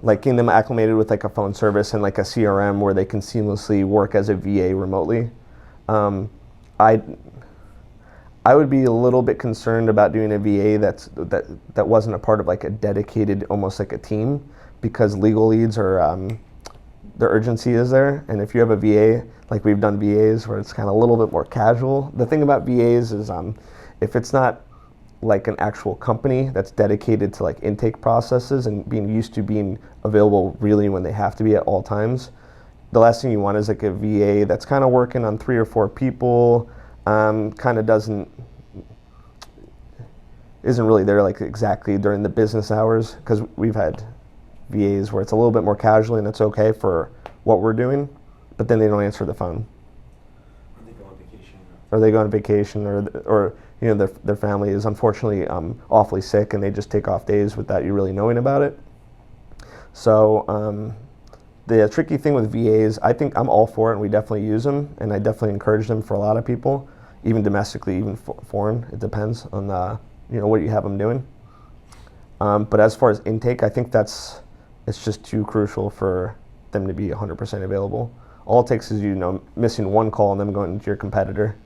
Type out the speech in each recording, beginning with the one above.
like getting them acclimated with like a phone service and like a CRM where they can seamlessly work as a VA remotely. Um, I I would be a little bit concerned about doing a VA that wasn't a part of like a dedicated, almost like a team, because legal leads are the urgency is there. And if you have a VA, like we've done VAs where it's kind of a little bit more casual. The thing about VAs is if it's not like an actual company that's dedicated to like intake processes and being used to being available really when they have to be at all times, the last thing you want is like a VA that's kind of working on 3 or 4 people, kind of isn't really there like exactly during the business hours, because we've had VAs where it's a little bit more casual and it's okay for what we're doing, but then they don't answer the phone. Or they go on vacation. Or they go on vacation, or you know their family is unfortunately awfully sick and they just take off days without you really knowing about it. So the tricky thing with VAs, I think I'm all for it and we definitely use them, and I definitely encourage them for a lot of people, even domestically, even foreign. It depends on what you have them doing. But as far as intake, I think it's just too crucial for them to be 100% available. All it takes is missing one call and them going to your competitor.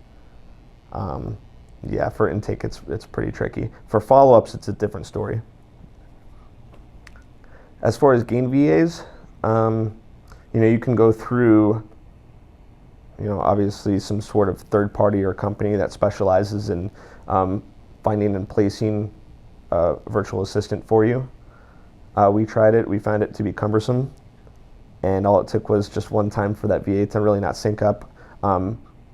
Yeah, for intake it's pretty tricky. For follow-ups, it's a different story. As far as gain VAs, you can go through obviously some sort of third party or company that specializes in finding and placing a virtual assistant for you. We tried it. We found it to be cumbersome, and all it took was just one time for that VA to really not sync up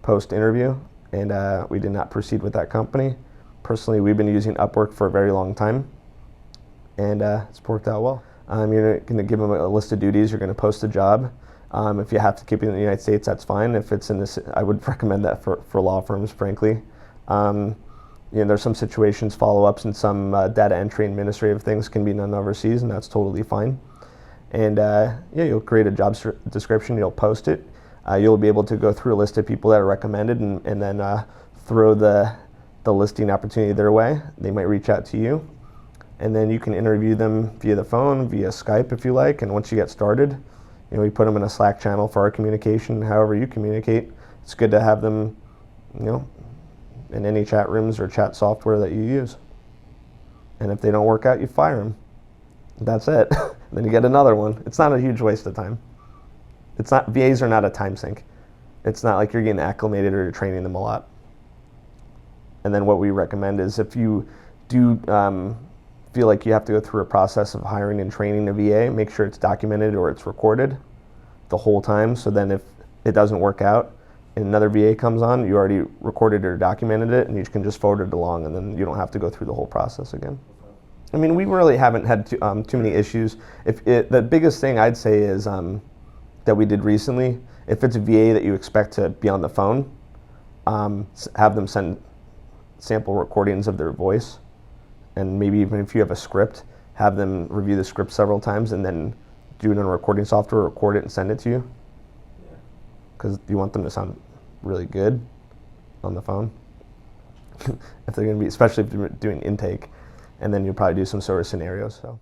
post-interview, and we did not proceed with that company. Personally, we've been using Upwork for a very long time, and it's worked out well. You're going to give them a list of duties. You're going to post a job. If you have to keep it in the United States, that's fine. If it's in this, I would recommend that for law firms, frankly. There's some situations, follow-ups, and some data entry administrative things can be done overseas, and that's totally fine. And you'll create a job description, you'll post it. You'll be able to go through a list of people that are recommended and then throw the listing opportunity their way. They might reach out to you, and then you can interview them via the phone, via Skype if you like. And once you get started, we put them in a Slack channel for our communication. However you communicate, it's good to have them, in any chat rooms or chat software that you use. And if they don't work out, you fire them. That's it. Then you get another one. It's not a huge waste of time. VAs are not a time sink. It's not like you're getting acclimated or you're training them a lot. And then what we recommend is if you do feel like you have to go through a process of hiring and training a VA, make sure it's documented or it's recorded the whole time. So then if it doesn't work out and another VA comes on, you already recorded or documented it, and you can just forward it along, and then you don't have to go through the whole process again. We really haven't had too many issues. The biggest thing I'd say is that we did recently, if it's a VA that you expect to be on the phone, have them send sample recordings of their voice, and maybe even if you have a script, have them review the script several times and then do it on a recording software, record it and send it to you. Because you want them to sound really good on the phone. If they're going to be, especially if they're doing intake, and then you'll probably do some sort of scenarios. So.